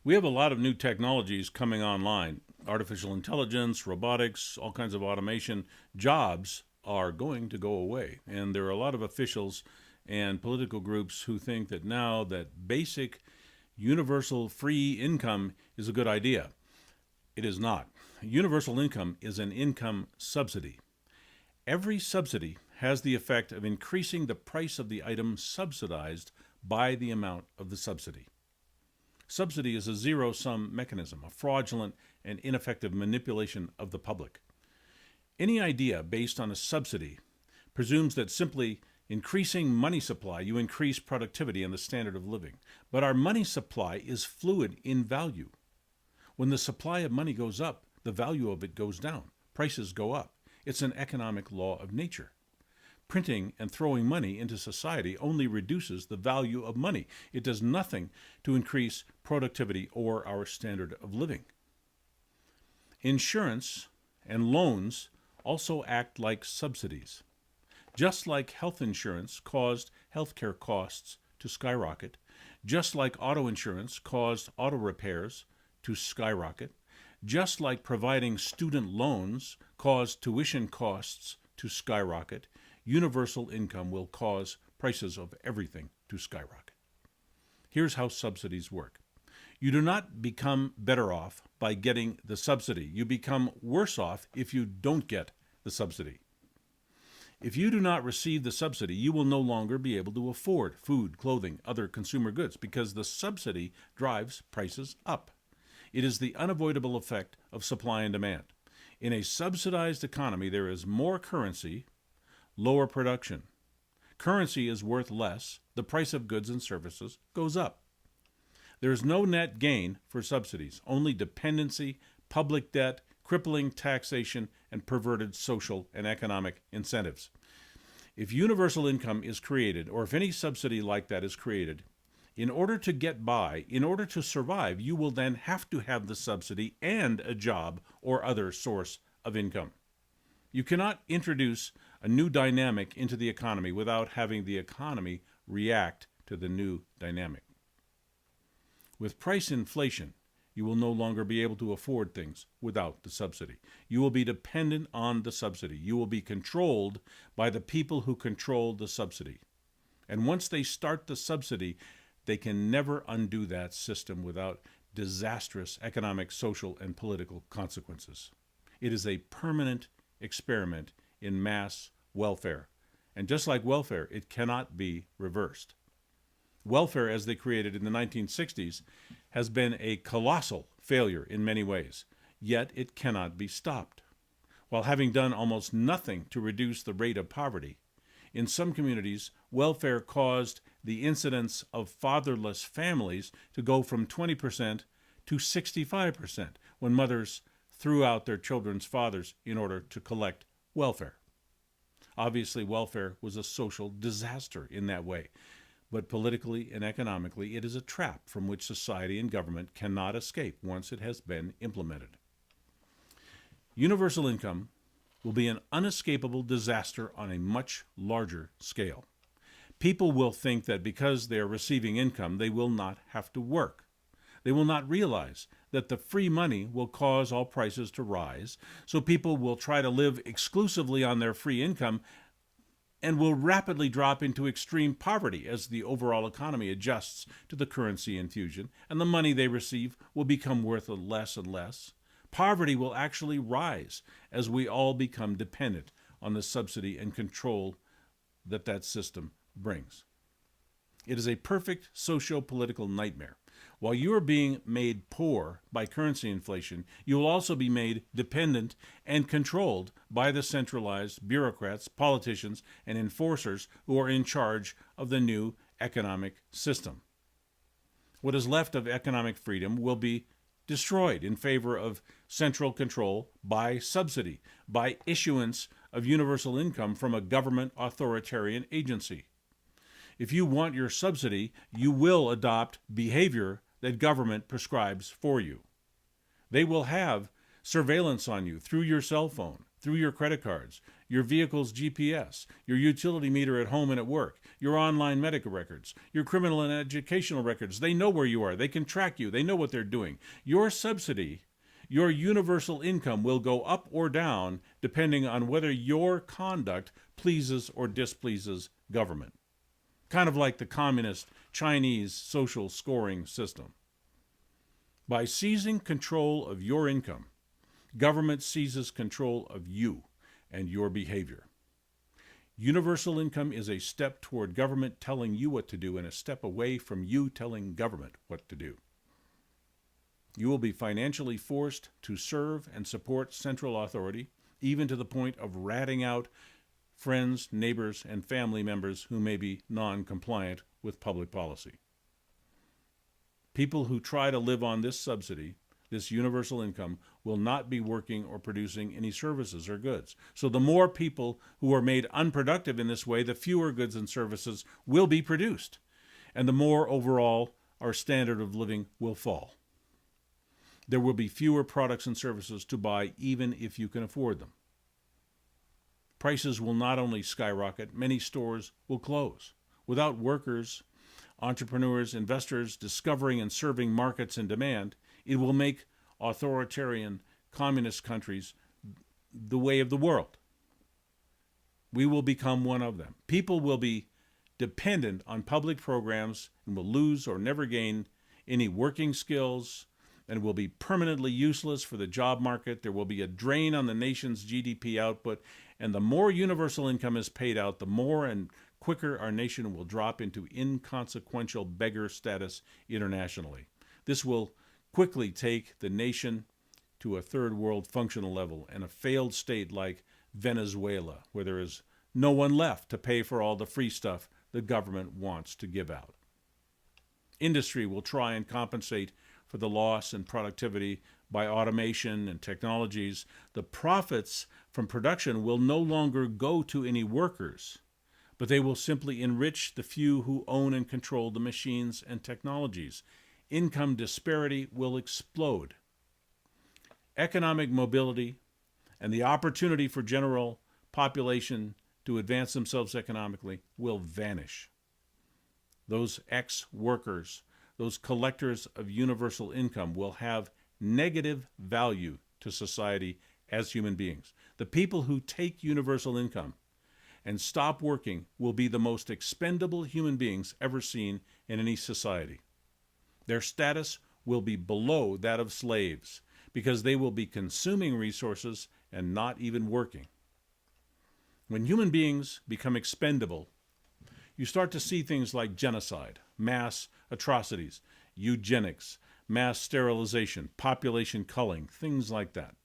We have a lot of new technologies coming online: artificial intelligence, robotics, all kinds of automation. Jobs are going to go away. And there are a lot of officials and political groups who think that now that basic universal free income is a good idea. It is not. Universal income is an income subsidy. Every subsidy has the effect of increasing the price of the item subsidized by the amount of the subsidy. Subsidy is a zero-sum mechanism, a fraudulent and ineffective manipulation of the public. Any idea based on a subsidy presumes that simply increasing money supply, you increase productivity and the standard of living. But our money supply is fluid in value. When the supply of money goes up, the value of it goes down. Prices go up. It's an economic law of nature. Printing and throwing money into society only reduces the value of money. It does nothing to increase productivity or our standard of living. Insurance and loans also act like subsidies. Just like health insurance caused healthcare costs to skyrocket, just like auto insurance caused auto repairs to skyrocket, just like providing student loans caused tuition costs to skyrocket, universal income will cause prices of everything to skyrocket. Here's how subsidies work. You do not become better off by getting the subsidy. You become worse off if you don't get the subsidy. If you do not receive the subsidy, you will no longer be able to afford food, clothing, other consumer goods because the subsidy drives prices up. It is the unavoidable effect of supply and demand. In a subsidized economy, there is more currency, lower production. Currency is worth less. The price of goods and services goes up. There is no net gain for subsidies, only dependency, public debt, crippling taxation, and perverted social and economic incentives. If universal income is created, or if any subsidy like that is created, in order to get by, in order to survive, you will then have to have the subsidy and a job or other source of income. You cannot introduce a new dynamic into the economy without having the economy react to the new dynamic. With price inflation, you will no longer be able to afford things without the subsidy. You will be dependent on the subsidy. You will be controlled by the people who control the subsidy. And once they start the subsidy, they can never undo that system without disastrous economic, social, and political consequences. It is a permanent experiment in mass welfare. And just like welfare, it cannot be reversed. Welfare, as they created in the 1960s, has been a colossal failure in many ways, yet it cannot be stopped. While having done almost nothing to reduce the rate of poverty, in some communities, welfare caused the incidence of fatherless families to go from 20% to 65% when mothers threw out their children's fathers in order to collect welfare. Obviously, welfare was a social disaster in that way. But politically and economically, it is a trap from which society and government cannot escape once it has been implemented. Universal income will be an unescapable disaster on a much larger scale. People will think that because they are receiving income, they will not have to work. They will not realize that the free money will cause all prices to rise, so people will try to live exclusively on their free income and will rapidly drop into extreme poverty as the overall economy adjusts to the currency infusion, and the money they receive will become worth less and less. Poverty will actually rise as we all become dependent on the subsidy and control that system brings. It is a perfect socio-political nightmare. While you are being made poor by currency inflation, you will also be made dependent and controlled by the centralized bureaucrats, politicians, and enforcers who are in charge of the new economic system. What is left of economic freedom will be destroyed in favor of central control by subsidy, by issuance of universal income from a government authoritarian agency. If you want your subsidy, you will adopt behavior that government prescribes for you. They will have surveillance on you through your cell phone, through your credit cards, your vehicle's GPS, your utility meter at home and at work, your online medical records, your criminal and educational records. They know where you are. They can track you. They know what they're doing. Your subsidy, your universal income will go up or down depending on whether your conduct pleases or displeases government. Kind of like the communist Chinese social scoring system. By seizing control of your income, government seizes control of you and your behavior. Universal income is a step toward government telling you what to do and a step away from you telling government what to do. You will be financially forced to serve and support central authority, even to the point of ratting out friends, neighbors, and family members who may be non-compliant with public policy. People who try to live on this subsidy, this universal income, will not be working or producing any services or goods. So the more people who are made unproductive in this way, the fewer goods and services will be produced, and the more overall our standard of living will fall. There will be fewer products and services to buy even if you can afford them. Prices will not only skyrocket, many stores will close. Without workers, entrepreneurs, investors discovering and serving markets in demand, it will make authoritarian communist countries the way of the world. We will become one of them. People will be dependent on public programs and will lose or never gain any working skills and will be permanently useless for the job market. There will be a drain on the nation's GDP output, and the more universal income is paid out, the more and quicker our nation will drop into inconsequential beggar status internationally. This will quickly take the nation to a third world functional level and a failed state like Venezuela, where there is no one left to pay for all the free stuff the government wants to give out. Industry will try and compensate for the loss in productivity by automation and technologies. The profits from production will no longer go to any workers, but they will simply enrich the few who own and control the machines and technologies. Income disparity will explode. Economic mobility and the opportunity for general population to advance themselves economically will vanish. Those ex-workers, those collectors of universal income will have negative value to society as human beings. The people who take universal income and stop working will be the most expendable human beings ever seen in any society. Their status will be below that of slaves because they will be consuming resources and not even working. When human beings become expendable, you start to see things like genocide, mass atrocities, eugenics, mass sterilization, population culling, things like that.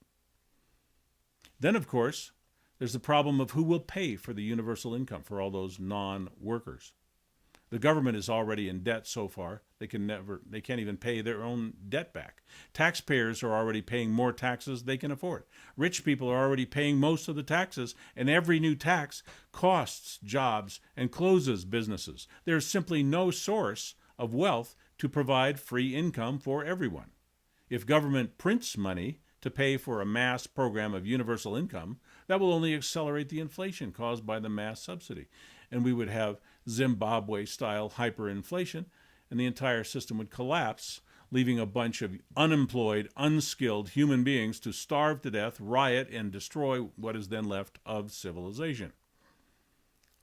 Then, of course, there's the problem of who will pay for the universal income for all those non-workers. The government is already in debt so far, they can't even pay their own debt back. Taxpayers are already paying more taxes they can afford. Rich people are already paying most of the taxes, and every new tax costs jobs and closes businesses. There's simply no source of wealth to provide free income for everyone. If government prints money to pay for a mass program of universal income, that will only accelerate the inflation caused by the mass subsidy. And we would have Zimbabwe-style hyperinflation, and the entire system would collapse, leaving a bunch of unemployed, unskilled human beings to starve to death, riot, and destroy what is then left of civilization.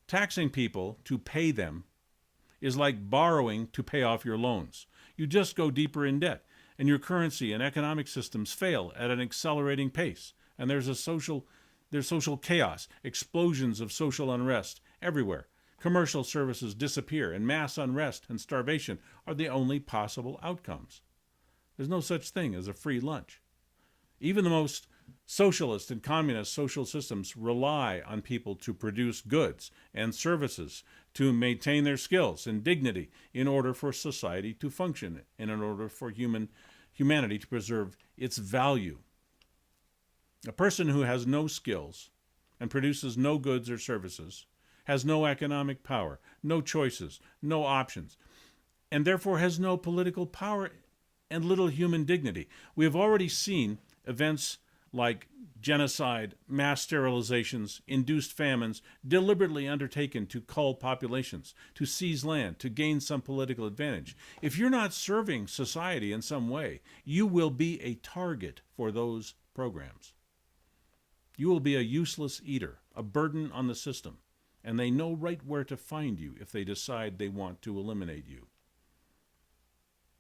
Taxing people to pay them is like borrowing to pay off your loans. You just go deeper in debt, and your currency and economic systems fail at an accelerating pace, and there's social chaos, explosions of social unrest everywhere. Commercial services disappear, and mass unrest and starvation are the only possible outcomes. There's no such thing as a free lunch. Even the most socialist and communist social systems rely on people to produce goods and services to maintain their skills and dignity in order for society to function and in order for humanity to preserve its value. A person who has no skills and produces no goods or services has no economic power, no choices, no options, and therefore has no political power and little human dignity. We have already seen events like genocide, mass sterilizations, induced famines, deliberately undertaken to cull populations, to seize land, to gain some political advantage. If you're not serving society in some way, you will be a target for those programs. You will be a useless eater, a burden on the system, and they know right where to find you if they decide they want to eliminate you.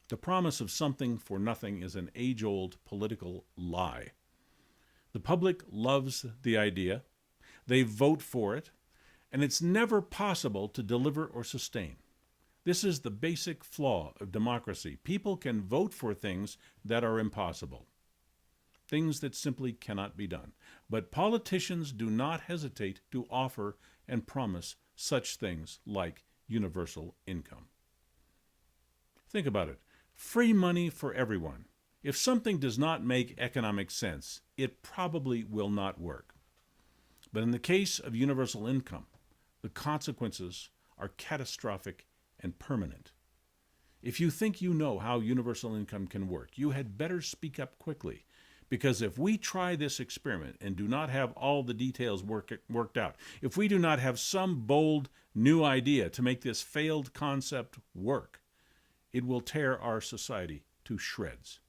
The promise of something for nothing is an age-old political lie. The public loves the idea, they vote for it, and it's never possible to deliver or sustain. This is the basic flaw of democracy. People can vote for things that are impossible, things that simply cannot be done. But politicians do not hesitate to offer and promise such things like universal income. Think about it. Free money for everyone. If something does not make economic sense, it probably will not work. But in the case of universal income, the consequences are catastrophic and permanent. If you think you know how universal income can work, you had better speak up quickly, because if we try this experiment and do not have all the details worked out, if we do not have some bold new idea to make this failed concept work, it will tear our society to shreds.